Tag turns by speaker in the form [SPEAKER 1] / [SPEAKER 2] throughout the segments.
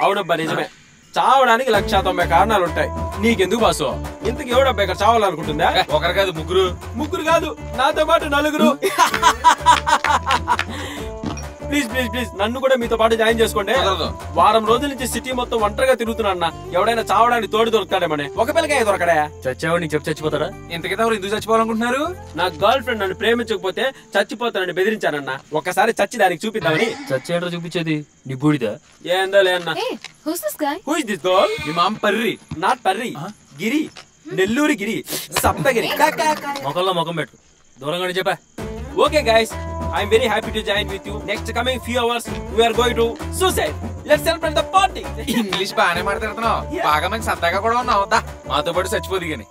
[SPEAKER 1] అవునబ్బా నిజమే, చావడానికి 190 కారణాలు ఉంటాయి. నీకెందుకు బాసు? ఇంతకు ఎవడబ్బా ఇక్కడ చావాలనుకుంటుందా?
[SPEAKER 2] ఒకరు కాదు, ముగ్గురు
[SPEAKER 1] కాదు, నాతో పాటు 4. ప్లీజ్ ప్లీజ్ ప్లీజ్ నన్ను కూడా మీతో పాటు జాయిన్ చేసుకోండి. వారం రోజుల నుంచి సిటీ మొత్తం ఒంటరిగా తిరుగుతున్నా. ఎవడైనా చావడానికి తోడు దొరుకుతాడేమని. ఒక పిల్లకాయ దొరకడా?
[SPEAKER 2] చచ్చావాడు నీకు చెప్పి చచ్చిపోతాడా? ఇంతకైతే ఎవరు ఎందుకు చచ్చిపోవాలనుకుంటున్నారు?
[SPEAKER 1] నా గర్ల్ ఫ్రెండ్ నన్ను ప్రేమించకపోతే చచ్చిపోతానని బెదిరించానన్నా. ఒకసారి చచ్చి దానికి చూపిద్దామని.
[SPEAKER 2] చచ్చేంటో చూపించేది నీ బూడిదా?
[SPEAKER 1] ఏందో లేన్నా. Who is this girl?
[SPEAKER 2] మీ మామ పర్రి.
[SPEAKER 1] నాట్ పర్రి, గిరి, నెల్లూరి గిరి, సప్తగిరి.
[SPEAKER 2] మొక్కల్లో మొఖం పెట్టు, దూరంగానే చెప్పా.
[SPEAKER 1] Okay guys, I am very happy to join with you. Next coming few hours we are going to suicide. Let's celebrate the party.
[SPEAKER 2] English బాగానే మాట్లాడుతున్నావు, బాగా మంచి సరదాగా కూడా ఉన్నావు. మాతో పాటు చచ్చిపోదు గాని.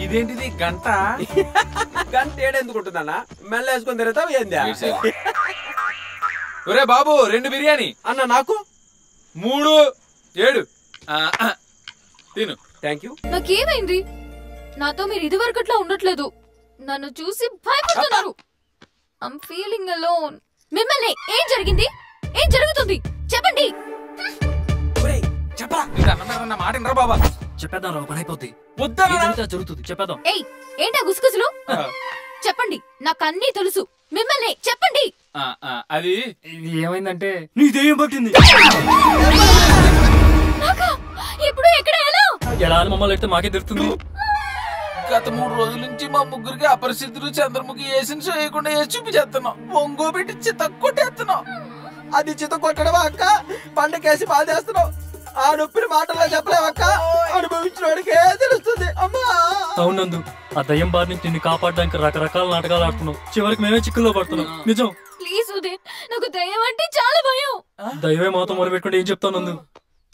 [SPEAKER 2] ఇదేంటిది గంట?
[SPEAKER 1] గంట ఏడెందుకు ఉంటుందన్న? మెల్ల వేసుకొని తిరుగుతావు ఏంది?
[SPEAKER 2] ఒరే బాబు 2 బిర్యానీ
[SPEAKER 1] అన్న. నాకు
[SPEAKER 2] 3 7 తిను.
[SPEAKER 1] Thank you.
[SPEAKER 3] నాకేమైంది? నాతో మీరు ఇది వరకట్లా ఉండట్లేదు. నన్ను చూసి భయపడుతున్నారు. I'm feeling alone. మిమ్మల్ని ఏం జరిగింది? ఏం జరుగుతుంది చెప్పండి.
[SPEAKER 2] చెప్పరా మాట వినరా బాబా? చెప్పేద్దాం రా, పని అయిపోద్ది. వద్దా జరుగుతుంది, చెప్పేద్దాం.
[SPEAKER 3] ఏయ్ ఏంటా గుసగుసలు? చెప్పండి, నాకు అన్నీ తెలుసు. మిమ్మల్ని చెప్పండి.
[SPEAKER 2] అది ఏమైందంటే నీ దెయ్యం పట్టింది.
[SPEAKER 3] ఇప్పుడు ఎక్కడ ఎలా
[SPEAKER 2] అని మమ్మల్ని అయితే మాకే తెలుస్తుంది. గత 3 రోజుల నుంచి మా ముగ్గురికి అపరిస్థితులు చంద్రముఖి వేసిన చేయకుండా వేసి చూపించేస్తున్నాం. ఒంగో పెట్టి చిత్త కొట్టేస్తున్నాం.
[SPEAKER 1] అది చిత్త కొట్టడమా అక్క? పండకేసి బాధేస్తున్నావు. ఆ నొప్పిని మాటల్లో చెప్పలేవక్క. అనుభవించిన వాడికే తెలుస్తుంది. అమ్మా
[SPEAKER 2] అవునందు, ఆ దయ్యం బారి నుంచి నిన్ను కాపాడడానికి రకరకాల నాటకాలు ఆడుతున్నాం. చివరికి మేమే చిక్కుల్లో పడుతున్నాం. నిజం.
[SPEAKER 3] ప్లీజ్ ఉదయ్, నాకు దయ్యం అంటే చాలా భయం.
[SPEAKER 2] దయ్యమే మాతో మొదలు పెట్టుకుంటే ఏం చెప్తాను నందు?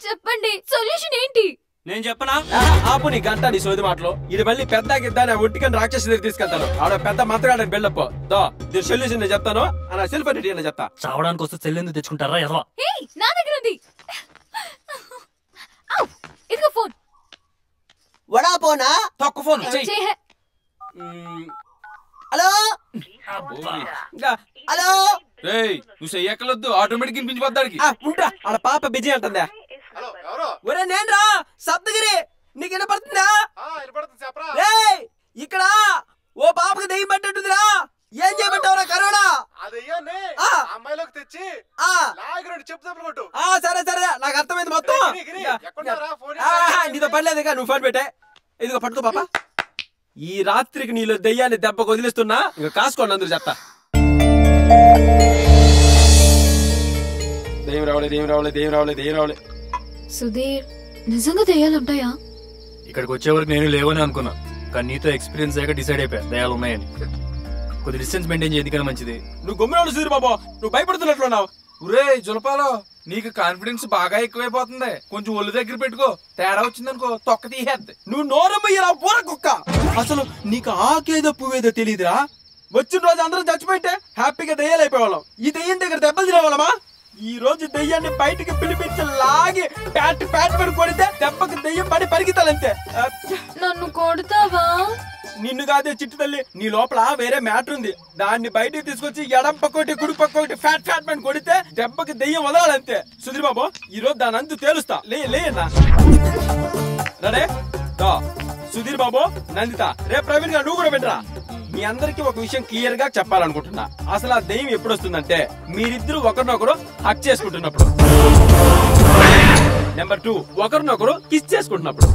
[SPEAKER 3] చెప్పండి, సొల్యూషన్ ఏంటి?
[SPEAKER 1] నేను చెప్పనా? ఆపు నీ గంట, నీ సోది మాటలో. ఇది మళ్ళీ పెద్ద గిద్దాన్ని ఒట్టికని రాక్షసు దగ్గర తీసుకెళ్తాను. ఆవిడ పెద్ద మంత్రగాడని బిల్డప్. దీని సొల్యూషన్ నేను చెప్తాను. నా సెల్ఫ్ రెడీ అని చెప్తా.
[SPEAKER 2] చావడానికి వస్తే సెల్లెందుకు తెచ్చుకుంటారా?
[SPEAKER 3] నా దగ్గర ఉంది. ఇదిగో ఫోన్.
[SPEAKER 1] వడా పోనా?
[SPEAKER 2] తక్కువ ఫోన్.
[SPEAKER 1] Hello hello.
[SPEAKER 2] నువ్వు చెయ్యక్కలొద్దు, ఆటోమేటిక్ వినిపించిపోద్దానికి.
[SPEAKER 1] ఉంటా, ఆడ పాప బిజీ అంటుందా? ఒరే నేను రా సప్తగిరి, నీకు వినపడుతుందా? ఇక్కడ ఓ పాపకి దెయ్యం పట్టింటుందిరా. ఏం చేయమంటావురా కరోనా?
[SPEAKER 4] అమ్మాయిలోకి తెచ్చి చెప్తా.
[SPEAKER 1] సరే సరే, నాకు అర్థమైంది మొత్తం. నీతో పర్లేదు, నువ్వు ఫోన్ పెట్టే. ఇదిగో పట్టుకో పాప. ఈ రాత్రికి నీలో దెయ్యాన్ని దెబ్బకు వదిలిస్తున్నా. ఇక కాసుకోండి అందరూ చెప్తా. దెయ్యం రావలే, దెయ్యం రావలే, దెయ్యం రావలే, దెయ్యం రావలే.
[SPEAKER 3] సుధీర్, నిజంగా దయ్యాలు ఉంటాయా?
[SPEAKER 2] ఇక్కడికి వచ్చే వరకు నేను లేవని అనుకున్నా, కానీ నీతో ఎక్స్పీరియన్స్ అయ్యాక డిసైడ్ అయిపోయా దయ్యాలు ఉన్నాయని. కొద్ది డిస్టెన్స్ మెయింటైన్ చేయడానికి మంచిది.
[SPEAKER 1] నువ్వు గమ్మున సుధీర్ బాబు, నువ్వు భయపడుతున్నట్లున్నావు.
[SPEAKER 2] ఉరే జులపాలో, నీకు కాన్ఫిడెన్స్ బాగా ఎక్కువైపోతుంది. కొంచెం ఒళ్ళు దగ్గర పెట్టుకో, తేడా వచ్చిందనుకో తొక్క తీసేద్ది.
[SPEAKER 1] నువ్వు నోరమ్మయ్యరా పూర కుక్క. అసలు నీకు ఆకేదో పువ్వేదో తెలియదురా. వచ్చిన రోజు అందరం చచ్చిపోయింటే హ్యాపీగా దెయ్యాలు అయిపోయేవాళ్ళం. ఈ దెయ్యం దగ్గర దెబ్బలు తినేవాళ్ళమా? ఈ రోజు దెయ్యాన్ని బయటికి పిలిపించి లాగి ప్యాట్ ప్యాట్ పడి కొడితే దెబ్బకి దెయ్యం పడి పరిగెత్తాలంతే.
[SPEAKER 3] నన్ను కొడతావా?
[SPEAKER 1] నిన్ను కాదే చిట్టు తల్లి, నీ లోపల వేరే మ్యాటర్ ఉంది. దాన్ని బయటికి తీసుకొచ్చి ఎడం పక్కోటి కుడి పక్కోటి ఫ్యాట్ ఫ్యాట్ పని కొడితే దెబ్బకి దెయ్యం వదలాలంతే. సుధీర్ బాబు, ఈ రోజు దాని అంతు తేలుస్తా. లేనా రడే సుధీర్ బాబు, నందిత, రేపు ప్రవీణ్ గారు నువ్వు కూడా వినరా. మీ అందరికి ఒక విషయం క్లియర్ గా చెప్పాలనుకుంటున్నా. అసలు ఆ దెయ్యం ఎప్పుడు వస్తుందంటే మీరిద్దరు ఒకరినొకరు హక్ చేసుకుంటున్నప్పుడు. నెంబర్ 2, ఒకరినొకరు కిస్ చేసుకుంటున్నప్పుడు.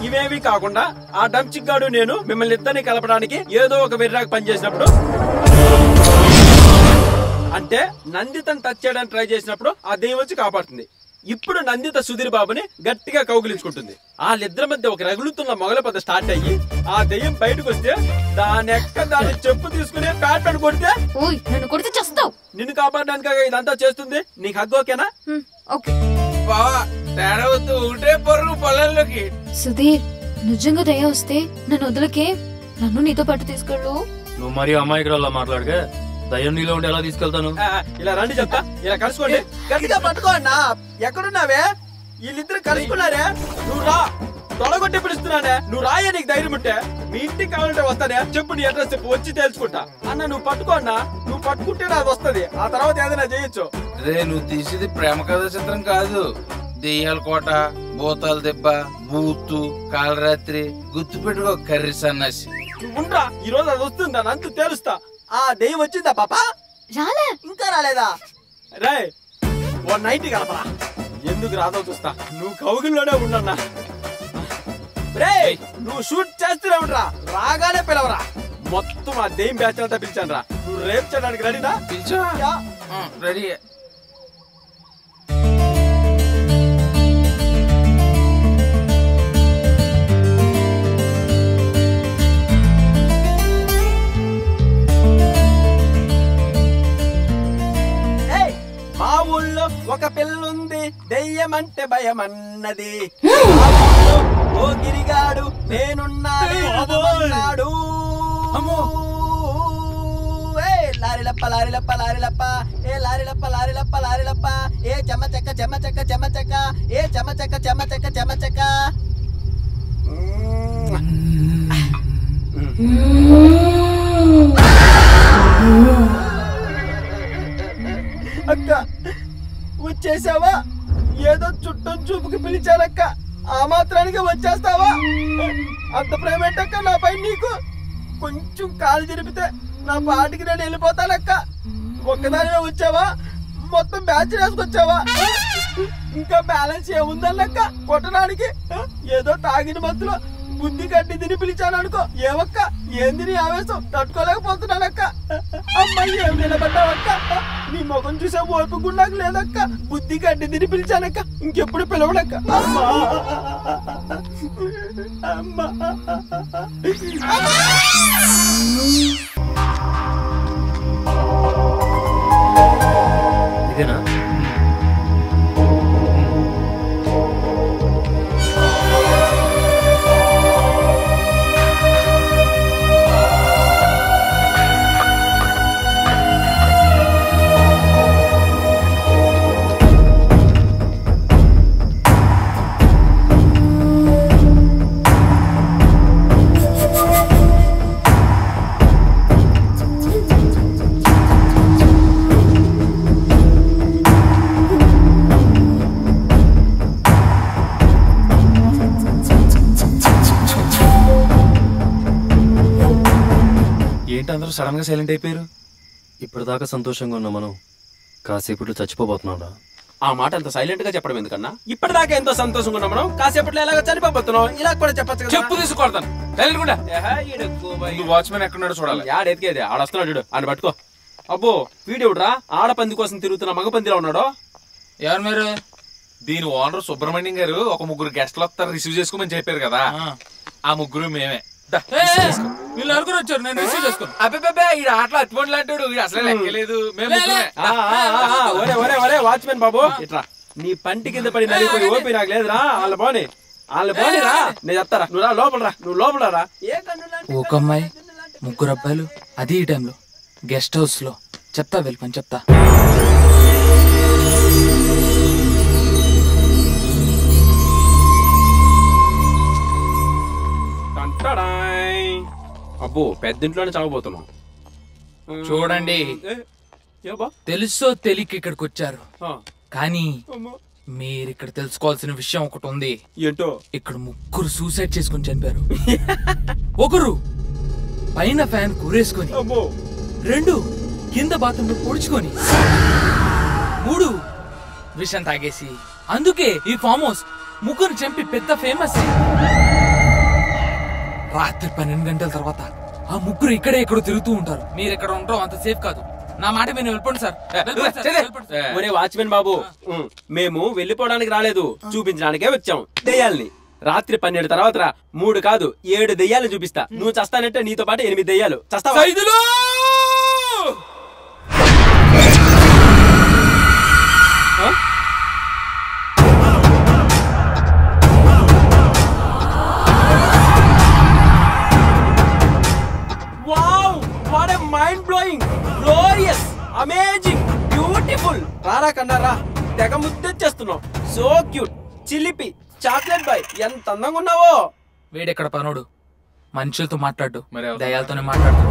[SPEAKER 1] ఇవేవి కాకుండా ఆ డంచిక్ గాడు నేను మిమ్మల్ని ఇద్దరిని కలపడానికి ఏదో ఒక వెర్రాకు పనిచేసినప్పుడు, అంటే నందితను టచ్ చేయడానికి ట్రై చేసినప్పుడు ఆ దెయ్యం వచ్చి కాపాడుతుంది. ఇప్పుడు నందిత సుధీర్ బాబుని గట్టిగా కౌగిలించుకుంటుంది. వాళ్ళిద్దరి మధ్య ఒక రగులుతున్న మొగల పద స్టార్ట్ అయ్యి ఆ దెయ్యం బయటకు వస్తే దాని దాన్ని చెప్పు తీసుకుని ప్యాట్ పడి కొడితే
[SPEAKER 3] నన్ను కొడితే చేస్తావు.
[SPEAKER 1] నిన్ను కాపాడడానికి ఇదంతా చేస్తుంది. నీకు హగ్గు ఓకేనా?
[SPEAKER 2] తేడా వద్దు, ఒకటే పరుగు పొలంలోకి.
[SPEAKER 3] సుధీర్, నిజంగా దయ వస్తే నన్ను వదలకే. నన్ను నీతో పాటు తీసుకెళ్ళు.
[SPEAKER 2] నువ్వు మరి అమ్మాయికి మాట్లాడగా దయ్యం నీలో ఉండి ఎలా తీసుకెళ్తాను?
[SPEAKER 1] ఇలా రండి చెప్తా. ఇలా కలుసుకోండి, గట్టిగా పట్టుకోండి. ఎక్కడున్నావే? వీళ్ళిద్దరు కలుసుకున్నారే. నువ్వు రా, తొడగొట్టి పిలుస్తున్నానే. నువ్వు రాయే, నీకు ధైర్యం ఉంటే. మీ ఇంటికి కావాలంటే వస్తానే. చెప్పు నీ అడ్రస్ చెప్పు, వచ్చి తెలుసుకుంటా. అన్న నువ్వు పట్టుకో అన్న, నువ్వు పట్టుకుంటేనే అది వస్తది. ఆ తర్వాత ఏదైనా చేయొచ్చు.
[SPEAKER 2] రే నువ్వు తీసేది ప్రేమ కథ చిత్రం కాదు, దెయ్యాల కోట, భూతాల దెబ్బ, బూతు, కాలరాత్రి, గుర్తు పెట్టుకో కర్రీ సన్నాసి.
[SPEAKER 1] నువ్వు ఉండరా, ఈ రోజు అది వస్తుంది. దాని అంతు తెలుస్తా.
[SPEAKER 5] ఆ దెయ్యం వచ్చిందా పాప?
[SPEAKER 3] రాలే.
[SPEAKER 5] ఇంకా రాలేదా?
[SPEAKER 1] రే 190 కలపరా. ఎందుకు రాదో చూస్తా. నువ్వు కౌగిల్లోనే ఉండన్నా. రే నువ్వు షూట్ చేస్తూనే ఉండరా, రాగానే పిలవరా. మొత్తం ఆ దెయ్యం బ్యాచ్ అంతా పిలిచాను రా. నువ్వు రేపు చేయడానికి రెడీనా?
[SPEAKER 2] పిలిచా రెడీ.
[SPEAKER 1] మా ఊళ్ళో ఒక పిల్లుంది, దెయ్యం అంటే భయం అన్నది. ఓ గిరిగాడు నేనున్నాడు.
[SPEAKER 5] లారిలప్ప లారిలప్ప లారిలప్ప, ఏ లారిలప్ప లారిలప్ప లారిలప్ప, ఏ చెమ్మ చెక్క చెమ్మ చెక్క చెమ్మ చెక్క, ఏ చెమ్మ చెక్క చెమ్మ చెక్క చెమ్మ చెక్క.
[SPEAKER 1] అక్క వచ్చేసావా? ఏదో చుట్టం చూపుకి పిలిచానక్క, ఆ మాత్రానికి వచ్చేస్తావా? అంత ప్రేమేంటక్క నాపై నీకు? కొంచెం కాలు జరిపితే నా పాటికి నేను వెళ్ళిపోతానక్క. ఒక్కదానివే వచ్చావా? మొత్తం బ్యాచ్ వేసుకొచ్చావా? ఇంకా బ్యాలెన్స్ ఏముందన్నక్క కొట్టడానికి? ఏదో తాగిన మత్తులో బుద్ధి కట్టి తిని పిలిచాను అనుకో. ఏమక్క ఏంది నీ ఆవేశం? తట్టుకోలేకపోతున్నానక్క. అమ్మాయి ఏం నిలబడ్డావక్క? నీ ముఖం చూసే ఓపిక నాకు లేదక్క. బుద్ధి కట్టి తిని పిలిచానక్క, ఇంకెప్పుడు పిలవడక్క. అమ్మా అమ్మా
[SPEAKER 6] ఇదేనా?
[SPEAKER 7] అందరూ సడన్ గా సైలెంట్ అయిపోయారు.
[SPEAKER 6] ఇప్పటిదాకా సంతోషంగా ఉన్నా మనం కాసేపట్లో చచ్చిపోబోతున్నాడా?
[SPEAKER 1] ఆ మాట అంత సైలెంట్ గా చెప్పడం ఎందుకన్నా? ఇప్పటిదాకా ఎంతో సంతోషంగా ఉన్నాం మనం, కాసేపట్లో ఎలాగో చనిపోతున్నాం. ఇలా కూడా చెప్పచ్చు.
[SPEAKER 2] చెప్పు తీసుకొడతాను. వాచ్మెన్ ఎక్కడున్నాడో చూడాలి.
[SPEAKER 1] యాడెతికేది ఆడొస్తున్నాడు, ఆయన పట్టుకో. అబ్బో వీడెవడ్రా ఆడపంది కోసం తిరుగుతున్న మగపందిలో ఉన్నాడో?
[SPEAKER 2] ఎవరు మీరు? దీని ఓనర్ సుబ్రహ్మణ్యం గారు ఒక ముగ్గురు గెస్ట్లు వస్తారు రిసీవ్ చేసుకోమని చెప్పారు కదా, ఆ ముగ్గురు మేమే.
[SPEAKER 8] వీళ్ళు నలుగురు వచ్చారు, నేను రిసీవ్ చేసుకోను.
[SPEAKER 2] అబ్బే ఈ ఆటలో అతిపోండి అంటాడు, అసలు లెక్కలేదు.
[SPEAKER 1] వాచ్మెన్ బాబు ఇట్రా. నీ పంటి కింద పడి నలిపోయి ఓపి నాకు లేదురా. వాళ్ళ పోనీ రా, నేను చెప్తారా. నువ్వు రా లోపల రా, నువ్వు లోపల రా.
[SPEAKER 8] ఒక అమ్మాయి ముగ్గురు అబ్బాయిలు, అది ఈ టైంలో గెస్ట్ హౌస్ లో. చెప్తా వెళ్ళిపోయి చెప్తా.
[SPEAKER 1] అబ్బో పెద్దింట్లోనే చావబోతున్నాం.
[SPEAKER 8] చూడండి, తెలుసో తెలియక ఇక్కడికి వచ్చారు, కానీ మీరు ఇక్కడ తెలుసుకోవాల్సిన విషయం ఒకటి ఉంది.
[SPEAKER 1] ఏంటో?
[SPEAKER 8] ఇక్కడ ముగ్గురు సూసైడ్ చేసుకుని చనిపారు. ఒకరు పైన ఫ్యాన్ కూరేసుకొని, 2 కింద బాత్రూంలో పొడుచుకొని, 3 విషం తాగేసి. అందుకే ఈ ఫామ్ హౌస్ ముగ్గురు చంపి పెద్ద ఫేమస్. రాత్రి 12 గంటల తర్వాత ఆ ముగ్గురు ఇక్కడే ఎక్కడో తిరుగుతూ ఉంటారు. మీరు ఎక్కడ ఉంటారో అంత సేఫ్ కాదు. నా మాట మీరు వెళ్ళిపోండి సార్.
[SPEAKER 1] ఒరే వాచ్మెన్ బాబు, మేము వెళ్ళిపోవడానికి రాలేదు, చూపించడానికే వచ్చాం దెయ్యాల్ని. రాత్రి 12 తర్వాత 3 కాదు 7 దెయ్యాలు చూపిస్తా. నువ్వు చస్తానంటే నీతో పాటు 8 దెయ్యాలు చస్తావా? Mind blowing, glorious, amazing, beautiful. రారా కన్నారా, తెగ ముద్దొచ్చేస్తున్నావు. సో క్యూట్, చిలిపి, చాక్లెట్ బాయ్ ఎంత అందంగా ఉన్నావో.
[SPEAKER 8] వేడెక్కడ పనోడు, మనుషులతో మాట్లాడు, దయాలతోనే మాట్లాడు,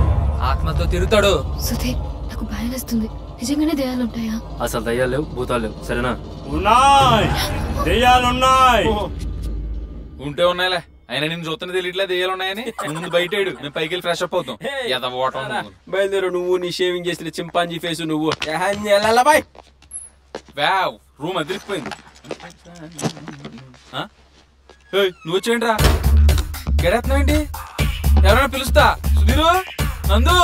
[SPEAKER 8] ఆత్మతో తిరుగుతాడు.
[SPEAKER 3] సుధీర్, నాకు భయం వేస్తుంది. నిజంగానే దయాలు ఉంటాయా?
[SPEAKER 6] అసలు దయ్యాలు లేవు, భూతాలు లేవు, సరేనా?
[SPEAKER 9] ఉన్నాయి, దయ్యాలున్నాయి.
[SPEAKER 2] ఉంటే ఉన్నాయిలే, అయినా నేను చూస్తున్న తెలియట్లే దయ్యాలు ఉన్నాయని. ముందు బయట మేము పైకి వెళ్ళి ఫ్రెష్ అప్ అవుతాం.
[SPEAKER 1] బయలుదేరు, నువ్వు నీ షేవింగ్ చేసిన చింపాంజీ ఫేస్ నువ్వు. బాయ్.
[SPEAKER 2] వావ్, రూమ్ అదిరిపోయింది. నువ్వు వచ్చేయండిరా. గడేస్తున్నావేంటి? ఎవరైనా పిలుస్తా. సుధీరు, నందు.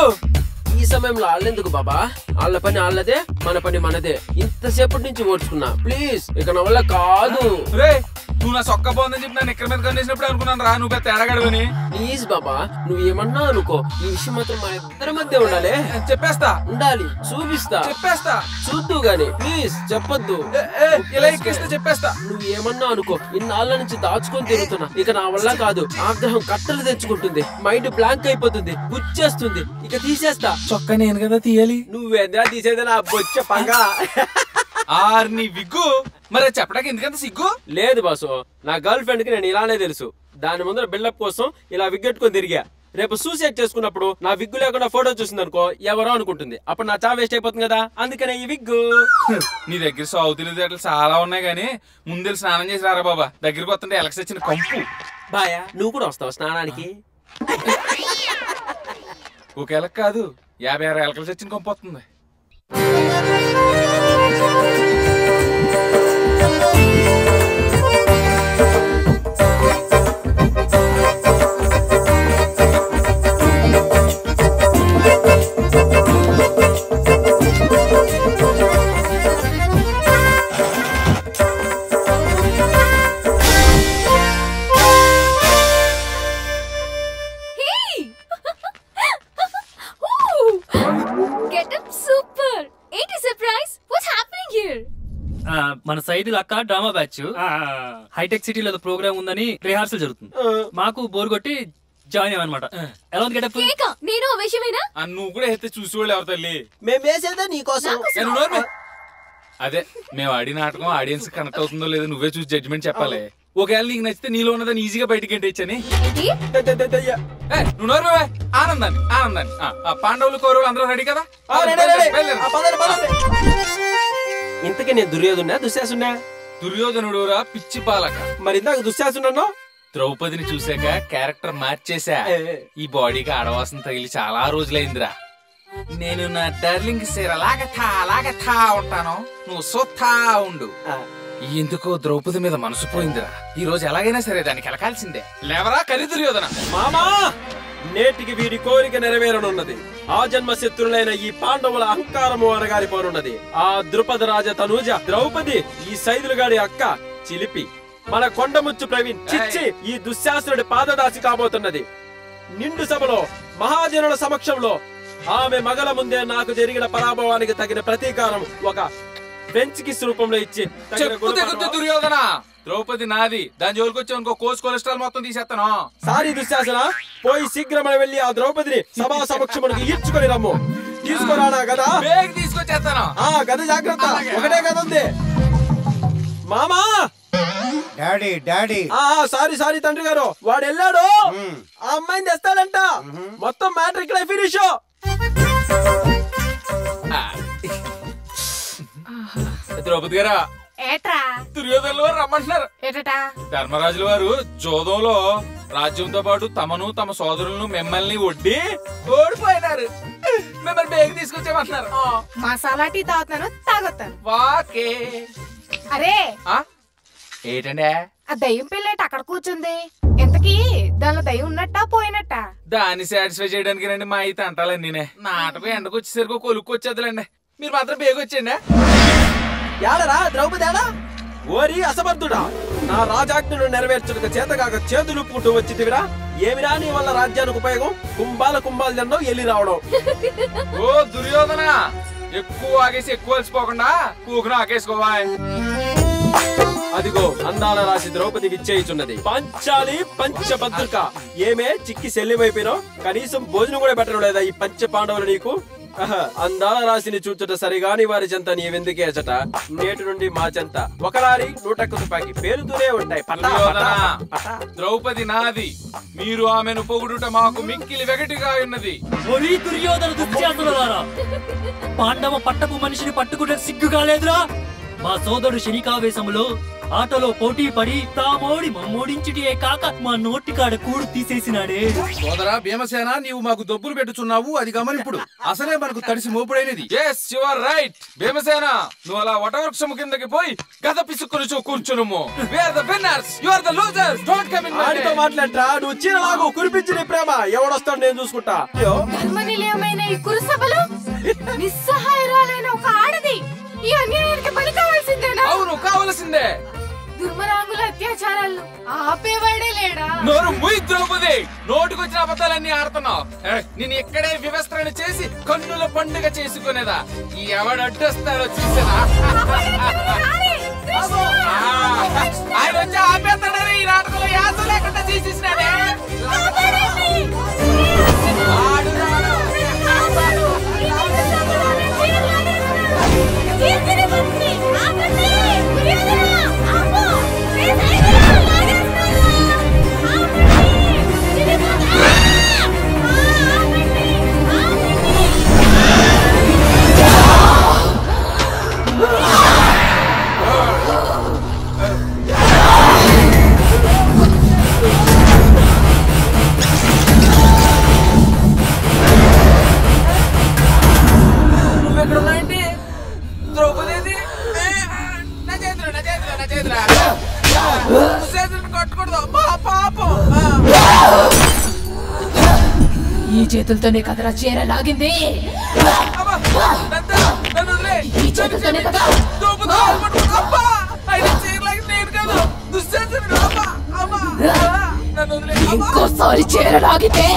[SPEAKER 5] ఈ సమయంలో వాళ్ళెందుకు బాబా? వాళ్ళ పని వాళ్ళదే, మన పని మనదే. ఇంతసేపటి నుంచి ఓడ్చుకున్నా, ప్లీజ్ ఇక నా వల్ల కాదు.
[SPEAKER 2] నువ్వు నా సొక్క బాగుందని చెప్పి నన్ను ఎక్కడ మీద కనిసినప్పుడు అనుకున్నాను రా నువ్వు తేడాగడవని.
[SPEAKER 5] ప్లీజ్ బాబా, నువ్వు ఏమన్నా అనుకో, ఈ విషయం మాత్రం మన ఇద్దరి మధ్య ఉండాలి.
[SPEAKER 2] చెప్పేస్తా.
[SPEAKER 5] ఉండాలి, చూపిస్తా.
[SPEAKER 2] చెప్పేస్తా.
[SPEAKER 5] చూద్దు గాని ప్లీజ్ చెప్పొద్దు.
[SPEAKER 2] ఇలా ఎక్కిస్తే చెప్పేస్తా.
[SPEAKER 5] నువ్వు ఏమన్నా అనుకో, ఇన్నాళ్ళ నుంచి దాచుకొని తిరుగుతున్నా, ఇక నా వల్ల కాదు. ఆగ్రహం కట్టలు తెచ్చుకుంటుంది, మైండ్ బ్లాంక్ అయిపోతుంది, గుచ్చేస్తుంది, ఇక తీసేస్తా.
[SPEAKER 8] చొక్కా నేను కదా తీయాలి.
[SPEAKER 5] నువ్వేంద్రా తీసేది నా బొచ్చ పంగా.
[SPEAKER 2] నీ విగ్గు మరి చెప్పడానికి ఎందుకంత సిగ్గు?
[SPEAKER 5] లేదు బాసు, నా గర్ల్ ఫ్రెండ్ కి నేను ఇలానే తెలుసు. దాని ముందర బిల్డప్ కోసం ఇలా విగ్గెట్టుకొని తిరిగా. రేపు సూసైడ్ చేసుకున్నప్పుడు నా విగ్గు లేకుండా ఫోటో చూసింది అనుకో, ఎవరో అనుకుంటుంది. అప్పుడు నా చా వేస్ట్ అయిపోతుంది కదా, అందుకనే ఈ విగ్గు.
[SPEAKER 2] నీ దగ్గర సాగు తెలియదు చాలా ఉన్నాయి గానీ ముందు స్నానం చేసి రారా బాబా. దగ్గరికి వస్తుంటే ఎలక్స్ వచ్చిన కంపు.
[SPEAKER 5] బాయా, నువ్వు కూడా వస్తావు స్నానానికి?
[SPEAKER 2] ఒక ఎలక్ కాదు, 56 ఎలకలు చచ్చిన కంపు వస్తుంది.
[SPEAKER 6] మన సైడ్ అక్క డ్రామా బ్యాచ్ హైటెక్ సిటీలో ప్రోగ్రామ్ ఉందని రిహార్సల్ జరుగుతుంది. మాకు బోర్ కొట్టి జాయిన్ అయ్యామన్నమాట. ఎలా ఉంది గెటప్?
[SPEAKER 3] నేను విషయమేనా?
[SPEAKER 2] నువ్వు కూడా అయితే చూసేవాళ్ళు ఎవరు తల్లి?
[SPEAKER 5] మేము వేసేదే నీకోసం.
[SPEAKER 2] అదే మేము ఆడి నాటకం ఆడియన్స్ కనెక్ట్ అవుతుందో లేదో నువ్వే చూసి జడ్జిమెంట్ చెప్పాలి. ఒకవేళ నీకు నచ్చితే నీలో ఉన్నదాన్ని ఈజీగా బయటికి ఎంటేచ్చని. నువ్వు నోరు ఆనందాన్ని ఆనందాన్ని. పాండవులు కౌరవులు అందరూ రెడీ కదా?
[SPEAKER 5] ఇంతకీ నేను దుర్యోధనా దుశ్శాసునా?
[SPEAKER 2] దుర్యోధనుడు రా పిచ్చి పాలక.
[SPEAKER 5] మరి ఇందాక దుశ్శాసునన్నా?
[SPEAKER 2] ద్రౌపదిని చూసాక క్యారెక్టర్ మార్చేసా. ఈ బాడీకి ఆడవాసన తగిలి చాలా రోజులైందిరా. నేను నా డార్లింగ్ అలాగ ఉంటాను, నువ్వు సొత్తా ఉండు. ఎందుకో ద్రౌపది మీద మనసు పోయిందిరా. ఈ రోజు ఎలాగైనా సరే దానికి కలకాల్సిందే. లేవరా కలి దుర్యోధన.
[SPEAKER 1] మామా, నేటికి వీడి కోరిక నెరవేరనున్నది. ఆ జన్మ శత్రులైన ఈ పాండవుల అహంకారము అనగారిపోనున్నది. ఆ ద్రుపద రాజ తనూజ ద్రౌపది, ఈ సైదులుగాడి అక్క చిలిపి, మన కొండముచ్చు ప్రవీణ్ చిచ్చి ఈ దుశ్శాసురుడి పాదదాసి కాబోతున్నది. నిండు సభలో మహాజనుల సమక్షంలో ఆమె మగల ముందే నాకు జరిగిన పరాభవానికి తగిన ప్రతీకారం ఒక ఫ్రెంచ్ కిస్ రూపంలో ఇచ్చి
[SPEAKER 2] దుర్యోధన. ద్రౌపది నాది, దాని జోలికి వచ్చి ఇంకో కోర్స్ కొలెస్ట్రాల్ మొత్తం తీసేస్తాను.
[SPEAKER 1] సారీ దుశ్శాసన, పోయి శీఘ్రమైన వెళ్లి ఆ ద్రౌపదిని సభా సమక్షమునికి ఈడ్చుకొని రమ్ము. తీసుకురానా గదా?
[SPEAKER 2] తీసుకొచ్చేస్తాను.
[SPEAKER 1] గద జాగ్రత్త, ఒకటే గద ఉంది. మామా,
[SPEAKER 9] డాడీ డాడీ.
[SPEAKER 1] సారీ తండ్రి గారు, వాడు వెళ్ళాడు. ఆ అమ్మాయిని తెస్తాడంట. మొత్తం మ్యాటర్ ఇక్కడ ఫినిష్.
[SPEAKER 2] ద్రౌపది గారా,
[SPEAKER 10] ఏట్రా
[SPEAKER 2] దుర్యోధనులు వారు రమ్మంటున్నారు.
[SPEAKER 10] ఏటా?
[SPEAKER 2] ధర్మరాజుల వారు జోదంలో రాజ్యంతో పాటు తమను తమ సోదరులను మిమ్మల్ని ఒడ్డి ఓడిపోయినారు. మిమ్మల్ని బేగ తీసుకొచ్చామంటున్నారు.
[SPEAKER 10] మసాలా టీ తాగుతాను, తాగొత్తాను.
[SPEAKER 2] వాకే.
[SPEAKER 10] అరే
[SPEAKER 2] ఏంటండే?
[SPEAKER 10] ఆ దయ్యం పిల్లేట అక్కడ కూర్చుంది. ఇంతకీ దానిలో దయ్యం ఉన్నట్టా పోయినట్టా?
[SPEAKER 2] దాన్ని సాటిస్ఫై చేయడానికి రండి మా అయితే అంటాలండి. నేనే నాటకం ఎండకు వచ్చేసరికి కొలుక్కు వచ్చేద్దులండి. మీరు మాత్రం బేగొచ్చండి.
[SPEAKER 1] ఏడరా ద్రౌపది ఏడా? ఓరి అసమర్థుడా, నా రాజాజ్ఞను నెరవేర్చుటకు చేతగాక చేతులు పుట్టు వచ్చిదివిరా. ఏమిరా నీ వల్ల రాజ్యానికి ఉపయోగం? కుంభాలు జన్నం ఎల్లి రావడం.
[SPEAKER 2] ఓ దుర్యోధన, ఎక్కువ ఆగేసి ఎక్కువ అలసిపోకుండా కూకును ఆకేసుకోవా.
[SPEAKER 1] అదిగో అందాల రాశి ద్రౌపది విచ్చేయుచున్నది. పంచాలి పంచభద్రక. ఏమే చిక్కి శల్యమైపోయినావు? కనీసం భోజనం కూడా పెట్టడం లేదా ఈ పంచ పాండవులు నీకు?
[SPEAKER 5] అందాల రాశిని చూచట సరిగాని వారి చెంత నీవెందుకేచట నేటి నుండి మా చెంత ఒక లారీ 100 తుపాకి పేరుతూనే ఉంటాయి.
[SPEAKER 2] ద్రౌపది నాది, మీరు ఆమెను పొగుడుట మాకు మిక్కిలి వెగటిగా ఉన్నది.
[SPEAKER 6] దుర్యోధన దుశ్శాసనులారా, పాండవ పట్టపు మనిషిని పట్టుకుంటే సిగ్గు కాలేదురా? మా సోదరుడు శనికావేశంలో ఆటలో పోటీ పడి తామోడి మమ్మోడించుటే కాక మా నోటికాడ కూడు తీసేసినాడే.
[SPEAKER 11] సోదరా భీమసేన, నీవు మాకు దొబ్బులు పెట్టుచున్నావు, అది గమనిప్పుడు. అసలే మనకు తడిసి మోపుడైనది.
[SPEAKER 2] yes you are right Bhimasena, నువ్వు అలా వటవృక్షము కిందకి పోయి గద పిసుక్కుని కూర్చునుము. we are the winners, you are the losers, don't come in my
[SPEAKER 5] ఆడితో మాట్లాడరా, నువ్వు చీరలాగు కురిపించిన ప్రేమ ఎవడొస్తాడు నేను చూసుకుంటా.
[SPEAKER 10] ధర్మనిలయమైన ఈ కురుసభలో నిస్సహాయరాలైన ఒక ఆడది ఈ అన్యాయానికి బలి కావాల్సిందేనా?
[SPEAKER 2] అవును, కావలసిందే.
[SPEAKER 10] దుర్మరాంగుల అత్యాచారాలు ఆపేవాడే లేడా?
[SPEAKER 2] నోరు ముయ్ ద్రౌపది, నోటికొచ్చిన అబద్ధాలన్నీ ఆడుతున్నావు. నేను ఇక్కడే వివస్త్రణ చేసి కన్నుల పండుగ చేసుకునేదా. ఎవడు అడ్డొస్తాడో చూసేదా? ఆయన వచ్చి ఆపేస్తాడని ఈ నాటకంలో యాస లేకుండా చేసేసినాడే.
[SPEAKER 12] ఈ చేతులతోనే కదరా చీర లాగింది. ఈ చేతులతోనే కదా. ఇంకోసారి చీర లాగితే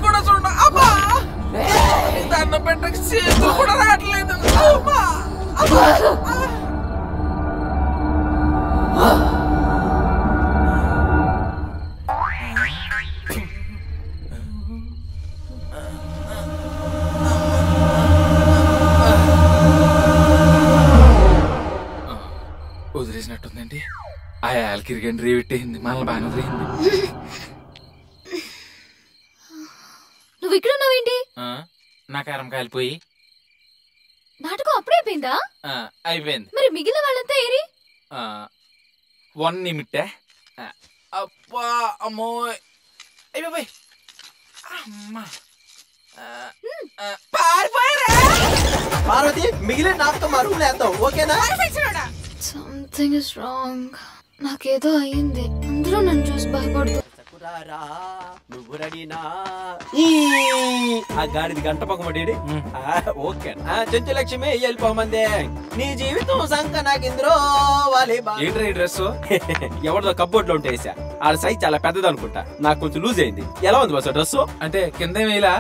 [SPEAKER 2] కూడా చూడ దాన్ని పెట్టక చేతులు కూడా రావట్లేదు. వదిలేసినట్టుందండి. ఆయాలకి ఇరిగండి రేవిట్టేయింది, మనల్ని బాగానే వదిలేయింది.
[SPEAKER 3] నువ్వు ఇక్కడ ఉన్నావేంటి?
[SPEAKER 2] నా కారం కాలిపోయి
[SPEAKER 3] నాటకం అప్పుడే అయిపోయిందా?
[SPEAKER 2] అయిపోయింది.
[SPEAKER 3] మరి మిగిలిన వాళ్ళంతా ఏరి?
[SPEAKER 2] 1 నిమిట్. అబ్బా అమ్మో అయిపోయి అమ్మా
[SPEAKER 5] పార్వతి, మిగిలిన నాటకం మా రూమ్ లేద్దాం, ఓకేనా?
[SPEAKER 3] Something is wrong. నాకేదో అయ్యింది. అందరూ నన్ను చూసి భయపడుతూ
[SPEAKER 5] నువ్వు రెడీనా? ఆ గాడిది గంట పక్కమడి. ఓకే. చెంచులక్ష్మి వెళ్ళిపోమందే. నీ జీవితం సంక నాకింద్రో వాలి.
[SPEAKER 2] ఏంట్రా ఈ డ్రెస్?
[SPEAKER 5] ఎవరిదో కబ్బోర్డ్ లో ఉంటేసా. ఆ సైజ్ చాలా పెద్దది అనుకుంటా, నాకు కొంచెం లూజ్ అయింది. ఎలా ఉంది బస్ డ్రెస్?
[SPEAKER 2] అంటే కింద వేలా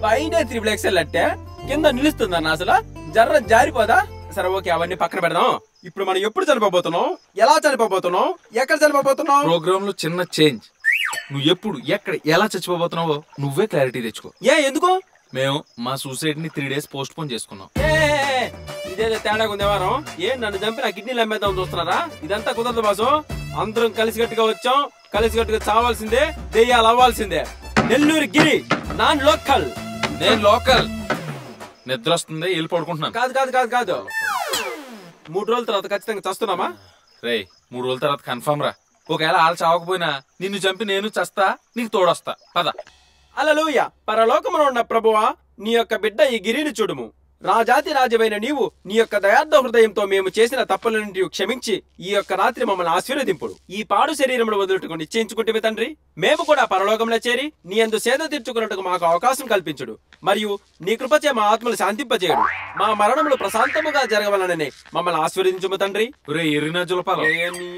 [SPEAKER 5] పైన 3XL అంటే కింద నిలుస్తుందన్న అసలు జర్ర జారిపోదా? సరే ఓకే, అవన్నీ పక్కన పెడదాం. ఇప్పుడు మనం ఎప్పుడు చనిపోబోతున్నాం, ఎలా చనిపోబోతున్నాం, ఎక్కడ చనిపోబోతున్నాం?
[SPEAKER 2] ప్రోగ్రామ్ లో చిన్న చేంజ్. నువ్వు ఎప్పుడు ఎక్కడ ఎలా చచ్చిపోబోతున్నావో నువ్వే క్లారిటీ తెచ్చుకో.
[SPEAKER 5] ఎందుకు?
[SPEAKER 2] మేము మా సూసైడ్ ని 3 days పోస్ట్ పోన్ చేసుకున్నాం.
[SPEAKER 5] ఇదేదో తేడా ఉందేవారం. నన్ను చంపి నా కిడ్నీలు అమ్మేద్దాం చూస్తున్నారా? ఇదంతా కుదరదు బాసు. అందరం కలిసికట్టుగా వచ్చాం, కలిసికట్టుగా చావాల్సిందే, దెయ్యాలు అవ్వాల్సిందే. నెల్లూరు గిరి నాన్ లోకల్.
[SPEAKER 2] నేను లోకల్. నిద్ర వస్తుంది, వెళ్ళి పడుకుంటున్నాను.
[SPEAKER 5] కాదు కాదు కాదు కాదు 3 రోజుల తర్వాత ఖచ్చితంగా చస్తున్నామా?
[SPEAKER 2] రేయ్ 3 రోజుల తర్వాత కన్ఫర్మ్ రా. ఒకవేళ వాళ్ళు చావకపోయినా నిన్ను చంపి నేను చస్తా, నీకు తోడొస్తా. పద.
[SPEAKER 5] హల్లెలూయా. పరలోకమున ఉన్న ప్రభువా, నీ యొక్క బిడ్డ ఈ గిరిని చూడుము. రాజాతి రాజమైన నీవు నీ యొక్క దయార్థ హృదయంతో మేము చేసిన తప్పులన్నింటి క్షమించి ఈ యొక్క రాత్రి మమ్మల్ని ఆశీర్వదింపుడు. ఈ పాడు శరీరమును వదులుటకు నిశ్చయించుకుంటే తండ్రి, మేము కూడా పరలోకంలో చేరి నీ యందు సేద తీర్చుకున్నట్టుకు మాకు అవకాశం కల్పించుడు. మరియు నీ కృపచే మా ఆత్మలు శాంతింపచేయడు. మా మరణములు ప్రశాంతముగా జరగవలననే మమ్మల్ని ఆశీర్వదించుము తండ్రి.
[SPEAKER 2] ఎరినా జులపాల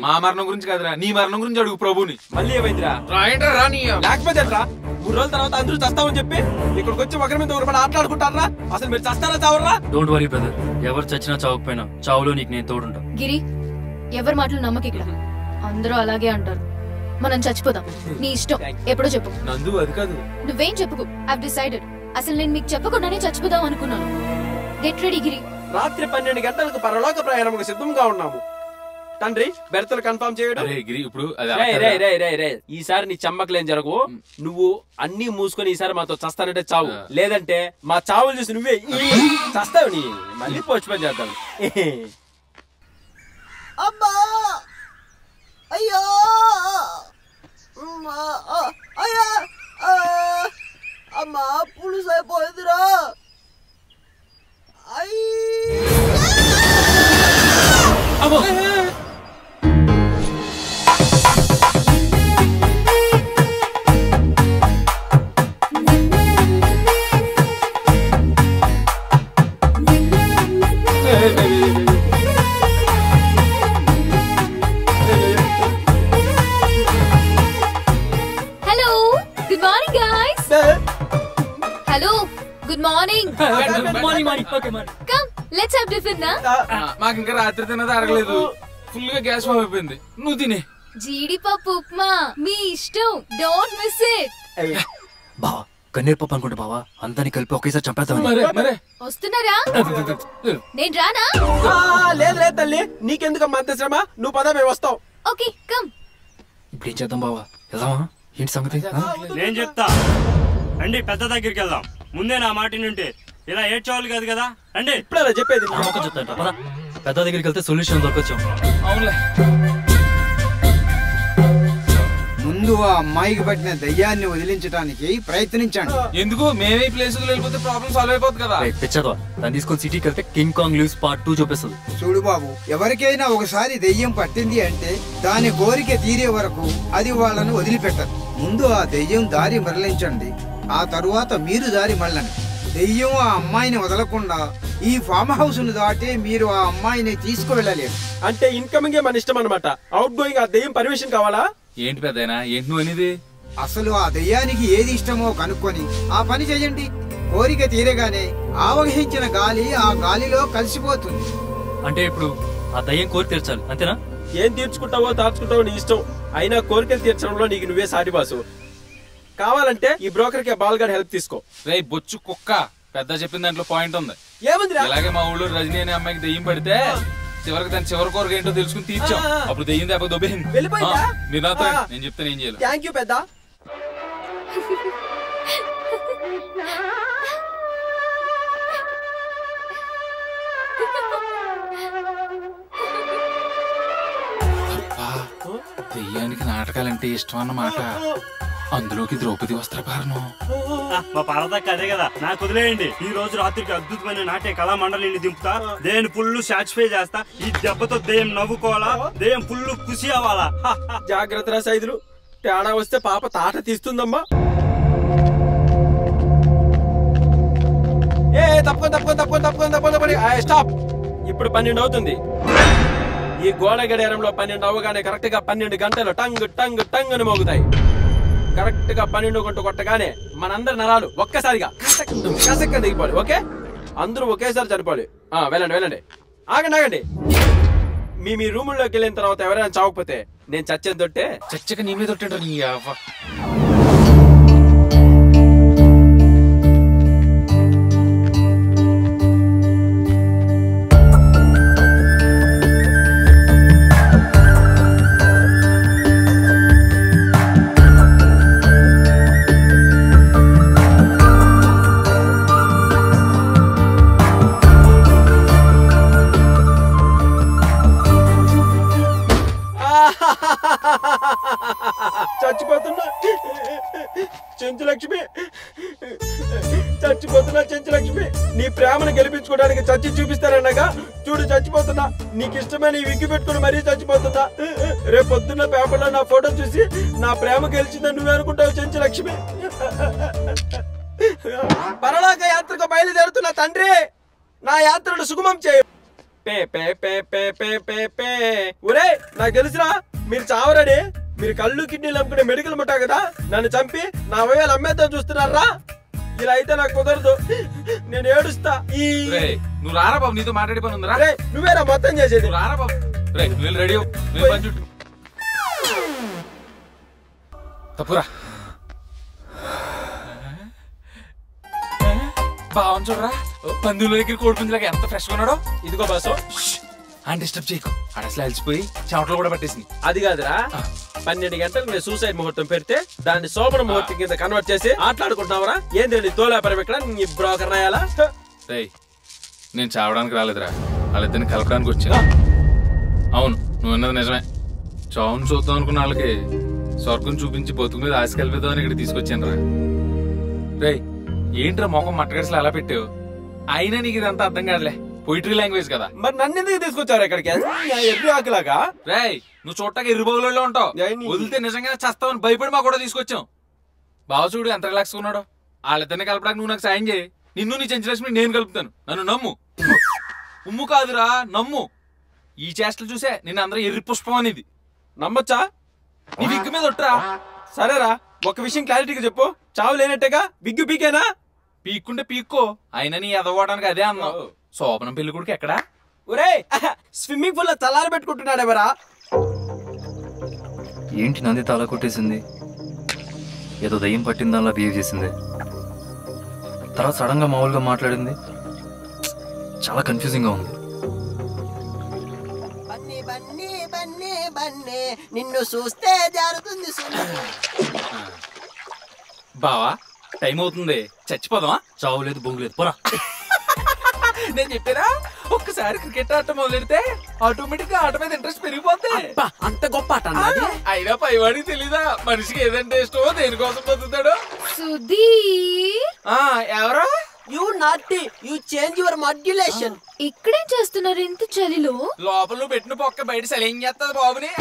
[SPEAKER 2] మా మరణం గురించి కాదురా, నీ మరణం గురించి అడుగు ప్రభుని.
[SPEAKER 5] మళ్ళీ ఏమైందిరా? లేకపోతే 3 రోజుల తర్వాత అందరూ చస్తామని చెప్పి ఇక్కడికి వచ్చి ఒకరి మీద ఒకరు ఆటలాడుకుంటారా? అసలు మీరు చస్తారా చావరా?
[SPEAKER 6] డోంట్ వరీ బ్రదర్, ఎవరు చచ్చినా చావకపోయినా చావులో నీకు నేను తోడుంటా.
[SPEAKER 3] గిరి, ఎవరి మాటలు నమ్మకి. ఇక్కడ అందరూ అలాగే అంటారు. మనం చచ్చిపోదాం. నీ ఇష్టం, ఎప్పుడో చెప్పు.
[SPEAKER 8] నందు అది కాదు.
[SPEAKER 3] నువ్వేం చెప్పుకు. I've decided. అసలు నేను మీకు చెప్పకుండానే చచ్చిపోదాం అనుకున్నాను. గెట్ రెడీ గిరి.
[SPEAKER 1] రాత్రి 12 గంటలకు పరలోక ప్రయాణముకు సిద్ధంగా ఉన్నాము. తండ్రి బెర్తలు కన్ఫర్మ్ చేయడం.
[SPEAKER 8] ఇప్పుడు
[SPEAKER 5] ఈసారి నీ చమ్మకలేం జరగవు. నువ్వు అన్ని మూసుకొని ఈసారి మాతో చస్తానంటే చావు, లేదంటే మా చావులు చూసి నువ్వే చస్తావు. నీ మళ్ళీ పోస్ట్ పోన్ చేద్దాం.
[SPEAKER 13] అమ్మా అయ్యో అయ్యా అమ్మా పులుసు అయిపోయిందిరా.
[SPEAKER 3] Hello, good morning guys. Hello, good morning. Come let's have tiffin నా.
[SPEAKER 8] మాకు ఇంకా రాత్రి తిన్నది అరగలేదు. ఫుల్ గా గ్యాస్ ఫామ్ అయిపోయింది. నువ్వు తినే.
[SPEAKER 3] జీడిపప్పు ఉప్మా మీ ఇష్టం. Don't miss it.
[SPEAKER 6] బావా కన్నీర్ పప్పు అనుకుంటా బావా. అందరినీ కలిపి ఒకేసారి చంపేద్దాం.
[SPEAKER 3] వస్తున్నారా? నేను రానా?
[SPEAKER 1] లేదు లేదు తల్లి, నీకెందుకమ్మా అంత శ్రమ. నువ్వు పద, మేము వస్తాం.
[SPEAKER 3] Okay come.
[SPEAKER 6] ఇప్పుడు ఏం చేద్దాం బావా? వెళ్దామా? ఏంటి సంగతి?
[SPEAKER 9] నేను చెప్తా రండి, పెద్ద దగ్గరికి వెళ్దాం. ముందే నా మాట నుండి ఇలా ఏడ్చేవాళ్ళు కాదు కదా. రండి.
[SPEAKER 1] ఇప్పుడు అలా చెప్పేది.
[SPEAKER 6] పెద్ద దగ్గరికి వెళ్తే సొల్యూషన్ దొరకొచ్చు.
[SPEAKER 8] అవునులే.
[SPEAKER 14] ముందు ఆ అమ్మాయికి పట్టిన దయ్యాన్ని వదిలించడానికి ప్రయత్నించండి.
[SPEAKER 8] ఎందుకు? మేమే ప్లేస్ వెళ్ళిపోతే ప్రాబ్లం సాల్వ్ అయిపోతుంది కదా.
[SPEAKER 6] పిచ్చదో దాన్ని తీసుకొని సిటీకి వెళ్తే కింగ్ కాంగ్ లీవ్స్ పార్ట్ 2 చూపిస్తుంది.
[SPEAKER 14] చూడు బాబు, ఎవరికైనా ఒకసారి దెయ్యం పట్టింది అంటే దాని కోరిక తీరే వరకు అది వాళ్ళను వదిలిపెట్టదు. ముందు ఆ దెయ్యం దారి మరలించండి, ఆ తరువాత మీరు దారి మళ్ళండి. దెయ్యం ఆ అమ్మాయిని వదలకుండా ఈ ఫామ్ హౌస్ ను దాటి మీరు ఆ అమ్మాయిని తీసుకువెళ్ళలేరు.
[SPEAKER 1] అంటే ఇన్కమింగ్ మన ఇష్టం అన్నమాట. అవుట్ గోయింగ్ ఆ దెయ్యం పర్మిషన్ కావాలా?
[SPEAKER 8] ఏంటి పెద్దయినా, ఏంటి నువ్వు అనేది?
[SPEAKER 14] అసలు ఆ దెయ్యానికి ఏది ఇష్టమో కనుక్కొని ఆ పని చెయ్యండి. కోరిక తీరగానే ఆవహించిన గాలి ఆ గాలిలో కలిసిపోతుంది.
[SPEAKER 6] అంటే ఇప్పుడు ఆ దయ్యం కోరిక తీర్చాలి అంతేనా?
[SPEAKER 1] ఏం తీర్చుకుంటావో దాచుకుంటావో నీ ఇష్టం. అయినా కోరికలు తీర్చడంలో నీకు నువ్వే సాటి బాసు. కావాలంటే ఈ బ్రోకర్ కి బాల్ గార్డ్ హెల్ప్ తీసుకో.
[SPEAKER 8] రే బొచ్చు కుక్క, పెద్ద చెప్పిన దాంట్లో పాయింట్ ఉంది.
[SPEAKER 1] ఏముందిరా?
[SPEAKER 8] ఇలాగే మా ఊళ్ళో రజనీ అనే అమ్మాయికి దెయ్యం పడితే చివరికి దాని చివరి కోరిక ఏంటో తెలుసుకుని తీర్చాం. అప్పుడు దెయ్యం దెబ్బ దొబ్బేసింది. మీరు నాతో నేను చెప్తాను ఏం చేయాలి.
[SPEAKER 1] థ్యాంక్ యూ పెద్ద.
[SPEAKER 8] దెయ్యానికి నాటకాలంటే ఇష్టం అన్నమాట. అందులోకి ద్రౌపది వస్త్రభారణం.
[SPEAKER 9] మా పారదక్క అదే కదా. నాకు వదిలేయండి. ఈ రోజు రాత్రికి అద్భుతమైన నాట్య కళా మండలిని దింపుతా. దేని ఫుల్ సాటిస్ఫై చేస్తా. ఈ దెబ్బతో దెయ్యం నవ్వుకోవాలా, దెయ్యం ఫుల్ ఖుషి అవ్వాలా.
[SPEAKER 1] జాగ్రత్త రా సైదులు, తేడా వస్తే పాప తాట తీస్తుందమ్మా. ఏ తప్పకుండా స్టాప్. ఇప్పుడు 12 అవుతుంది. ఈ గోడ గడియారంలో 12 అవ్వగానే కరెక్ట్ గా 12 గంటలు టంగ్ టంగ్ టంగ్ అని మోగుతాయి. కరెక్ట్ గా 12 గంట కొట్టగానే మనందరి నరాలు ఒక్కసారిగా కసక్క దిగిపోవాలి. ఓకే, అందరూ ఒకేసారి చనిపోవాలి. వెళ్ళండి వెళ్ళండి. ఆగండి. మీ రూముల్లోకి వెళ్ళిన తర్వాత ఎవరైనా చావకపోతే నేను చచ్చేది తొట్టే.
[SPEAKER 8] చచ్చక నీ మీద తొట్టే నీ
[SPEAKER 1] చచ్చిపోతున్నా చెంచులక్ష్మి, చచ్చిపోతున్నా చెంచులక్ష్మి. నీ ప్రేమను గెలిపించుకోవడానికి చచ్చి చూపిస్తారన్నగా చూడు చచ్చిపోతున్నా. నీకు ఇష్టమైన ఈ విగ్గి పెట్టుకుని మరీ చచ్చిపోతున్నా. రేపు పొద్దున్న పేపర్లో నా ఫోటో చూసి నా ప్రేమ గెలిచిందని నువ్వే అనుకుంటావు చెంచులక్ష్మి. పరలోక యాత్రకు బయలుదేరుతున్న తండ్రి, నా యాత్రను సుగమం చేయ. ఒరే నాకు తెలుసురా, మీరు చావరని. మీరు కళ్ళు కిడ్నీలు అమ్ముకునే మెడికల్ ముఠా కదా. నన్ను చంపి నా అవయవాలు అమ్మేద్దాం చూస్తున్నారా? ఇలా అయితే నాకు కుదరదు. నేను ఏడుస్తా.
[SPEAKER 8] నువ్వు రారా బాబు, నీతో మాట్లాడే పని ఉందిరా.
[SPEAKER 1] నువ్వేరా మొత్తం చేసేది.
[SPEAKER 8] రారా బాబు, రెడీ. తప్పురా. బావని చూడరా, పందుల దగ్గర కోడిపుంజులాగా ఎంత ఫ్రెష్ గా ఉన్నాడో.
[SPEAKER 1] ఇదిగో బాసు,
[SPEAKER 8] అని డిస్టర్బ్ చేయకు. ఆడ అసలు అలసిపోయి చెమటలు కూడా పట్టేసింది.
[SPEAKER 5] అది కాదురా, 12 గంటలకు నేను సూసైడ్ ముహూర్తం పెడితే దాన్ని శోభన ముహూర్తం కింద కన్వర్ట్ చేసి ఆటలాడుకుంటున్నావరా? ఏంటి తోలాపరం ఇక్కడ నీ బ్రోకర్ రాయాలా?
[SPEAKER 8] నేను చావడానికి రాలేదురా, వాళ్ళిద్దరిని కలపడానికి వచ్చా. అవును, నువ్వు అన్నది నిజమే. చావును చూద్దాం అనుకున్న వాళ్ళకి స్వర్గం చూపించి బతుకు మీద ఆశ కలిపేద్దామని ఇక్కడ తీసుకొచ్చాను రా. రే, ఏంట్రా మొఖం మట్టగడిసలు అలా పెట్టావు? అయినా నీకు ఇదంతా అర్థం కాదులే, పోయిటరీ లాంగ్వేజ్ కదా.
[SPEAKER 1] మరి నన్ను ఎందుకు తీసుకొచ్చారు ఇక్కడికి? ఎర్రి ఆకులాగా.
[SPEAKER 8] రేయ్, నువ్వు చూడటానికి ఎర్రిబోగులలో ఉంటావు, వదిలితే నిజంగానే చస్తావని భయపడి మా కూడా తీసుకొచ్చాం. బావ చూడు ఎంత రిలాక్స్ ఉన్నాడో. వాళ్ళిద్దరిని కలపడానికి నువ్వు నాకు సాయం చేయి. నిన్ను నీ చెంచలక్ష్మి నేను కలుపుతాను. నన్ను నమ్ము. ఉమ్ము కాదురా, నమ్ము. ఈ చేష్టలు చూసే నిన్ను అందరూ ఎర్రి పుష్పం అనేది
[SPEAKER 1] నమ్మొచ్చా?
[SPEAKER 8] నీ విగ్గు మీద ఒట్టరా.
[SPEAKER 1] సరేరా, ఒక విషయం క్లారిటీగా చెప్పు. చావు లేనట్టేగా? బిగ్గు పీకేనా?
[SPEAKER 8] పీక్కుంటే పీక్కో, అయినా నీ ఎదవడానికి అదే అన్నావు. శోభనం పెళ్లి కొడుకు ఎక్కడా?
[SPEAKER 1] ఒరే, స్విమ్మింగ్ పూల్ లో చల్లారి పెట్టుకుంటున్నాడు ఎవరా?
[SPEAKER 15] ఏంటి నంది తల కొట్టేసింది? ఏదో దయ్యం పట్టిందల్లా బిహేవ్ చేసింది. తర్వాత సడన్ గా మామూలుగా మాట్లాడింది. చాలా కన్ఫ్యూజింగ్ గా ఉంది.
[SPEAKER 13] నిన్ను చూస్తే జారుతుంది.
[SPEAKER 8] బావా, టైం అవుతుంది, చచ్చిపోదామా?
[SPEAKER 6] చావు లేదు, బొంగు లేదు, పోరా.
[SPEAKER 8] నేను చెప్పారా, ఒక్కసారి క్రికెట్ ఆట మొదలెడితే ఆటోమేటిక్ గా ఆట మీద ఇంట్రెస్ట్ పెరిగిపోతే.
[SPEAKER 1] అంత గొప్ప ఆట
[SPEAKER 8] అయినా పైవాడికి తెలీదా మనిషికి ఏదంటే ఇష్టమో దేనికోసం బతుకుతాడు?
[SPEAKER 3] సుధీర్,
[SPEAKER 8] ఎవరో
[SPEAKER 13] యు నాటి, యు చేంజ్ యువర్ మాడ్యులేషన్.
[SPEAKER 3] ఇక్కడేం చేస్తున్నారు ఇంత చలిలో?
[SPEAKER 8] లోపల నువ్వు పెట్టిన పొక్క బయట సెలెం చేస్తుంది బాబుని.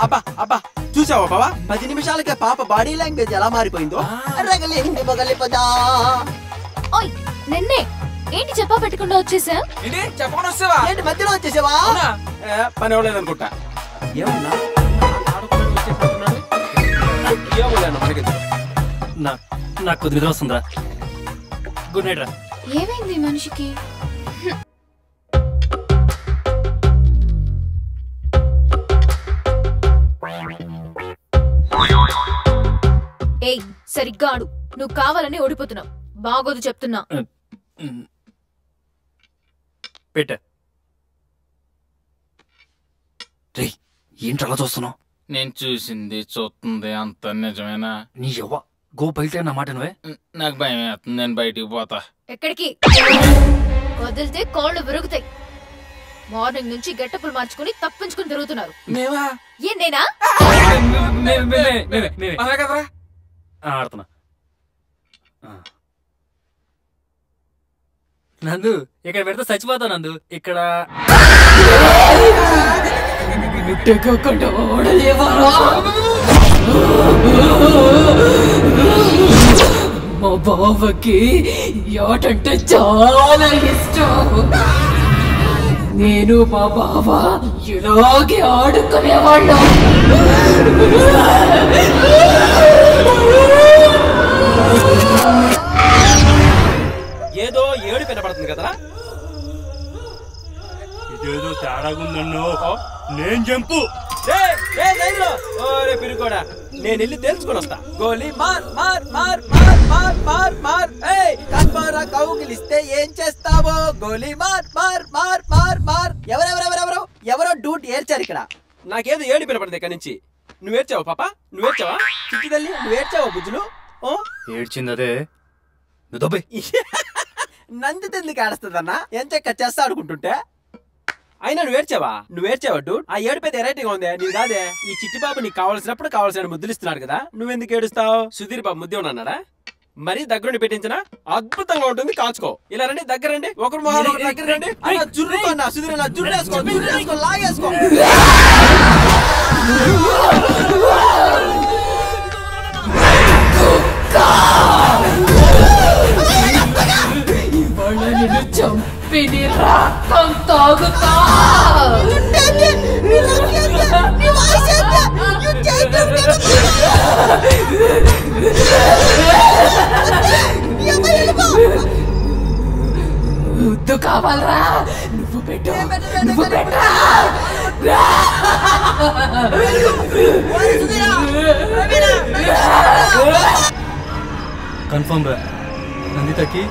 [SPEAKER 1] అబ్బా అబ్బా, చూసావా బావా? 10 నిమిషాలకే పాప బాడీ లాంగ్వేజ్ ఎలా మారిపోయిందో.
[SPEAKER 3] ఓయ్, నిన్నే ఏంటి చెప్పా పెట్టకుండా వచ్చేసా?
[SPEAKER 8] చెప్పకుండా వచ్చావా?
[SPEAKER 13] ఏంటి మధ్యలో వచ్చేసావా?
[SPEAKER 1] పని అవ్వలేదు అనుకుంటా. ఏమన్నా
[SPEAKER 6] నాకు కొద్ది నిద్ర వస్తుందా? గుడ్ నైట్ రా.
[SPEAKER 3] ఏమైంది మనిషికి? ఏయ్, సరిగ్గా ఆడు. నువ్వు కావాలని ఓడిపోతున్నావు. బాగోదు చెప్తున్నా.
[SPEAKER 6] పెట్ట. రే, ఏంటి అలా చూస్తున్నావు?
[SPEAKER 8] నేను చూసింది చూస్తుంది అంత నిజమేనా?
[SPEAKER 6] నీ యవ్వ, గో బయట నా మాట నువ్వే.
[SPEAKER 8] నాకు భయం వేస్తుంది, నేను బయటికి పోతా.
[SPEAKER 3] ఎక్కడికి? వదిలితే కాళ్ళు విరుగుతాయి. మార్నింగ్ నుంచి గెట్టపులు మార్చుకుని తప్పించుకుని తిరుగుతున్నారు.
[SPEAKER 8] మేమా?
[SPEAKER 3] ఏ నేనా?
[SPEAKER 8] కదరా
[SPEAKER 6] ఆడుతున్నా. నందు, ఇక్కడ పెడితే చచ్చిపోతా నందు. ఇక్కడ
[SPEAKER 12] మా బావకి యాటంటే చాలా ఇష్టం. నేను మా బావ ఇలాగే ఆడుకునేవాళ్ళం.
[SPEAKER 1] ఏదో ఏడు వినపడుతుంది కదా.
[SPEAKER 9] ఇదేదో తేడాగుందన్నో. నేను జంపు.
[SPEAKER 1] పిరుకోడా, నేను వెళ్ళి తెలుసుకొని వస్తా. గోలీ మార్ మార్ మార్ మార్ మార్ మార్ మార్. కస్పారా కౌగిలిస్తే ఏం చేస్తావో? గోలీ మార్ మార్ మార్ మార్ మార్. ఎవరెవరెవరెవరో ఎవరో డూట్ ఏడ్చారు ఇక్కడ. నాకేదో ఏడు వినపడింది ఇక్కడ నుంచి. నువ్వేడ్చావా పాప? నువ్వేడ్చావా? చిట్టి తల్లి, నువ్వేడ్చావా బుజ్జులు?
[SPEAKER 6] ఏడ్చిందదే నువ్వు.
[SPEAKER 1] నంది ఎందుకు ఆడుస్తుందన్నా? ఎంచక్క చెస్ ఆడుకుంటుంటే. అయినా నువ్వేడ్చావా డూడ్? ఆ ఏడుపై వెరైటీగా ఉంది. నీకు కాదే. ఈ చిట్టి బాబు నీకు కావాల్సినప్పుడు కావాల్సిన ముద్దులు ఇస్తున్నాడు కదా, నువ్వెందుకు ఏడుస్తావు? సుధీర్ బాబు ముద్దే ఉన్నాడా? మరి దగ్గరుండి పెట్టించిన అద్భుతంగా ఉంటుంది. కాచుకో. ఇలా రండి, దగ్గరండి. ఒకరు మొహాలు ఒకరు దగ్గర రండి. జుర్రుకోన్నా సుధీర్, జుర్రేసుకో, లాగేసుకో.
[SPEAKER 12] ఇవాళ నిన్ను చంపి నీ రక్తం తాగుతా. ముద్దు కావాలరా? నువ్వు పెట్టు, నువ్వు పెట్టా.
[SPEAKER 15] కన్ఫర్మ్ రా, నందితకి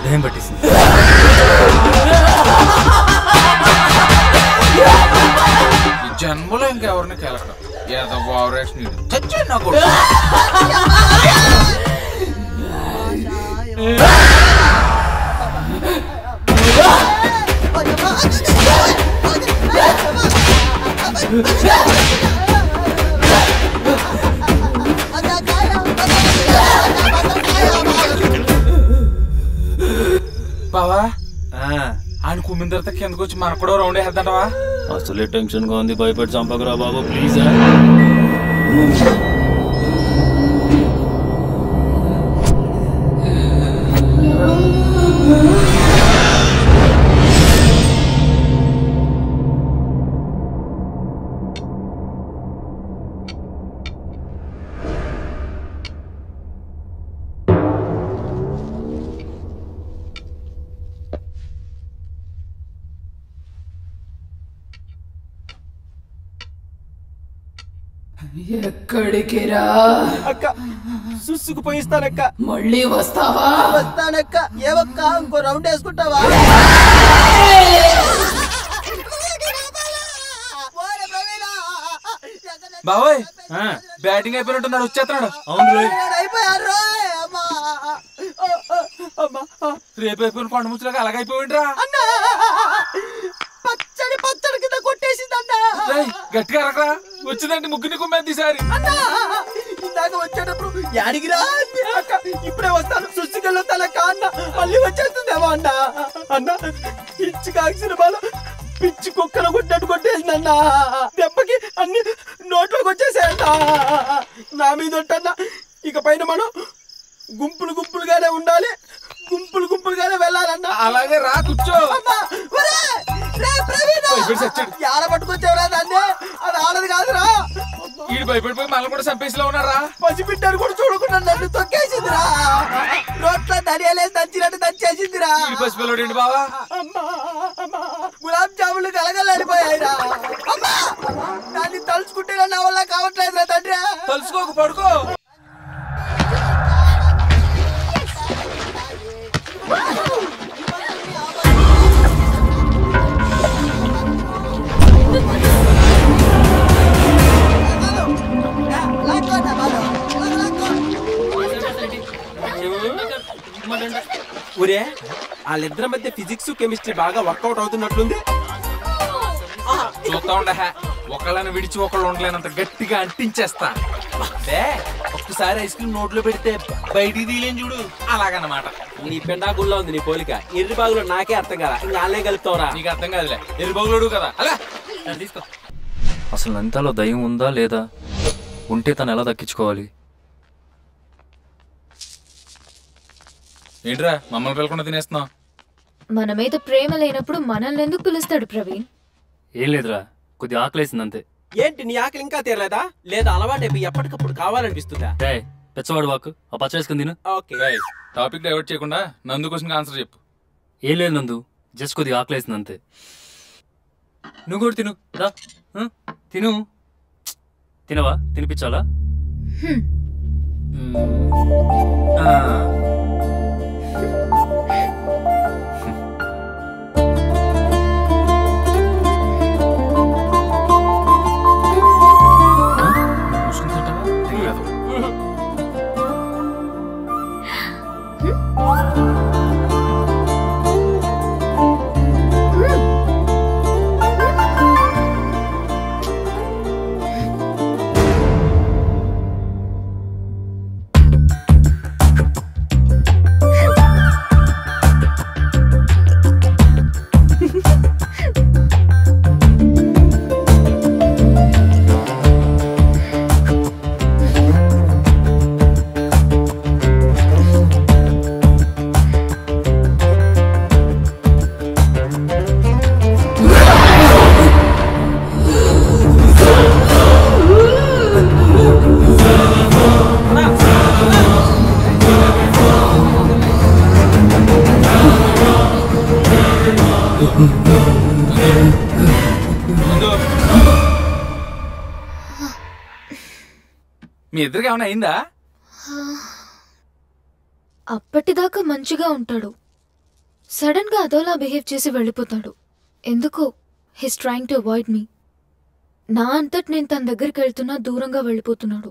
[SPEAKER 15] దయ్యం పట్టేసింది.
[SPEAKER 8] ఈ జన్మలో ఇంకెవరిని కెలకడం ఏదో ఓవరాక్షన్ చచ్చే నాకు. బావా ఆయన కుమ్మిన తర్వాత కిందకు వచ్చి మనకు కూడా రౌండ్ వేద్దాంటవా?
[SPEAKER 15] అసలే టెన్షన్ గా ఉంది, భయపడి చంపకరా బాబు ప్లీజ్.
[SPEAKER 12] ఎక్కడికి రా?
[SPEAKER 13] అక్క సుసుకు పోయిస్తానక్క.
[SPEAKER 12] మళ్ళీ వస్తావా?
[SPEAKER 13] వస్తానక్క. ఏవక్క ఇంకో రౌండ్ వేసుకుంటావా?
[SPEAKER 8] బావోయ్ బ్యాటింగ్ అయిపోయినట్టున్నారు, వచ్చేస్తున్నాడు.
[SPEAKER 15] అవును
[SPEAKER 13] అయిపోయారు.
[SPEAKER 8] రేపు అయిపోయిన కొండ ముచ్చులాగా అలాగైపోయిండ్రా.
[SPEAKER 13] పచ్చడి పచ్చడి కింద కొట్టేసిందన్నా.
[SPEAKER 8] గట్టిగా అరగరా, వచ్చిందంటే ముగ్గురిని కుమ్మేది ఈసారి.
[SPEAKER 13] ఇందాక వచ్చేటప్పుడు యాడిగిరా అక్క, ఇప్పుడే వస్తాను సుసిగల్లో తలక అన్న, మళ్ళీ వచ్చేస్తుందేమో అన్న. అన్న పిచ్చి కాల్సిన బాల పిచ్చి కుక్కలు కొట్టినట్టు కొట్టేసిందన్నా. దెబ్బకి అన్ని నోట్లోకి వచ్చేసాయన్న. నా మీద ఉంటన్నా ఇక పైన మనం గుంపులు గుంపులుగానే ఉండాలి, గుంపులు గుంపులుగానే వెళ్ళాలన్నా.
[SPEAKER 8] అలాగే రా, కూర్చో.
[SPEAKER 13] యాడ పట్టుకొచ్చావురా దాన్ని? అది ఆడదు కాదురా.
[SPEAKER 8] ఈడు భయపడిపోయి మళ్ళీ కూడా చంపేసిలో ఉన్నారా?
[SPEAKER 13] పసిబిడ్డను కూడా చూడకుండా నన్ను తొక్కేసిందిరా. రోట్లో దనియాలేసి దంచినట్టు దంచేసిందిరా.
[SPEAKER 8] పసిపిల్లడు బావా.
[SPEAKER 13] గులాబ్ జాములు కలగలడిపోయాయిరా. అమ్మా దాన్ని తలుచుకుంటే నా వల్ల కావట్లేదురా తండ్రి.
[SPEAKER 8] తలుచుకోకు, పడుకో.
[SPEAKER 1] ఒరే వాళ్ళిద్దరి మధ్య ఫిజిక్స్ కెమిస్ట్రీ బాగా వర్కౌట్ అవుతున్నట్లుంది.
[SPEAKER 8] చూస్తా ఉండ, ఒకళ్ళని విడిచి ఒకళ్ళు ఉండలేనంత గట్టిగా అంటించేస్తా. అంటే ఒక్కసారి ఐస్ క్రీమ్ నోట్లో పెడితే బయటికి తీయలేని చూడు, అలాగన్నమాట.
[SPEAKER 1] నీ పెండాగుల్లో ఉంది నీ పోలిక. ఎర్రి బాగులో నాకే అర్థం కదా, ఇంకా వాళ్ళే కలుపుతావురా.
[SPEAKER 8] నీకు అర్థం కాదులే, ఎర్రి బాగులోడు కదా. అలా
[SPEAKER 15] తీసుకో. అసలు నందితలో దయ్యం ఉందా లేదా? ఉంటే తను ఎలా దక్కించుకోవాలి?
[SPEAKER 8] ఏంట్రా మమ్మల్ని పిలకుండా తినేస్తున్నావు?
[SPEAKER 3] మన మీద ప్రేమ లేనప్పుడు మనల్ని ఎందుకు పిలుస్తాడు ప్రవీణ్?
[SPEAKER 15] ఏం లేదురా, కొద్ది ఆకలేసింది అంతే.
[SPEAKER 1] ఏంటి నీ ఆకలి ఇంకా తీరలేదా? లేదా అలవాటు ఎప్పటికప్పుడు కావాలనిపిస్తుందా?
[SPEAKER 15] పెచ్చవాడు వాకు, ఆ పచ్చ వేసుకుని తిను.
[SPEAKER 8] టాపిక్ డైవర్ట్ చేయకుండా నందు క్వశ్చన్ ఆన్సర్ చెప్పు.
[SPEAKER 15] ఏం లేదు నందు, జస్ట్ కొద్దిగా ఆకలేసింది అంతే. నువ్వు కూడా తిను రా. తిను. తినవా? తినిపించాలా?
[SPEAKER 2] ఇద్దరికి ఏమైనా అయిందా?
[SPEAKER 3] అప్పటిదాకా మంచిగా ఉంటాడు, సడన్ గా అదోలా బిహేవ్ చేసి వెళ్ళిపోతాడు. ఎందుకో హిస్ ట్రైంగ్ టు అవాయిడ్ మీ. నా అంతటి నేను తన దగ్గరికి వెళ్తున్నా దూరంగా వెళ్ళిపోతున్నాడు.